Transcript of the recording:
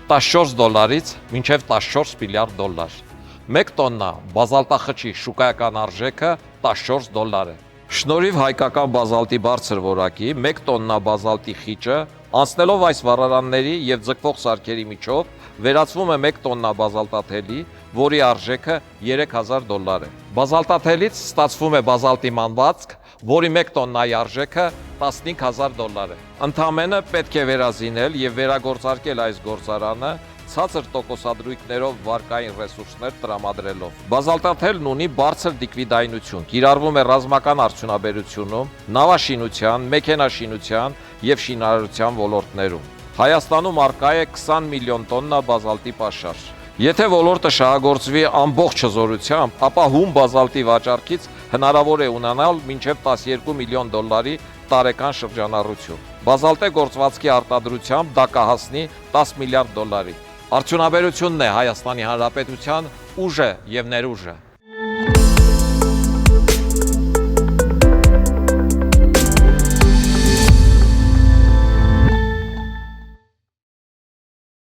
14 դոլարից մինչև 14 միլիարդ դոլար։ 1 տոննա բազալտախճի շուկայական արժեքը 14 դոլար է։ Շնորհիվ հայկական բազալտի բարձր որակի 1 տոննա բազալտի խիճը անցնելով այս վառարանների եւ ձգվող սարքերի միջով վերածվում է 1 տոննա բազալտաթելի, որի արժեքը 3000 դոլար է։ Բազալտաթելից ստացվում է բազալտի մանվածք, որի 1 տոննայի արժեքը 15000 դոլար է։ Ընդամենը պետք է վերազինել եւ վերագործարկել այս գործարանը ցածր տոկոսադրույքներով վարկային ռեսուրսներ տրամադրելով։ Բազալտաթելն ունի բարձր լիկվիդայնություն, կիրառվում է ռազմական արդյունաբերությունում, նավաշինության, մեքենաշինության եւ շինարարության ոլորտներում։ Հայաստանում առկա է 20 միլիոն տոննա բազալտի պաշար։ Եթե ոլորտը շահագործվի ամբողջ հզորությամբ, ապա հում բազալտի վաճառքից հնարավոր է ունենալ մինչև 12 միլիոն դոլարի տարեկան շրջանառություն։ Բազալտե գործվածքի արտադրությամբ դա կհասնի 10 միլիարդ դոլարի։ Արդյունաբերությունն է Հայաստանի Հանրապետության ուժը եւ ներուժը։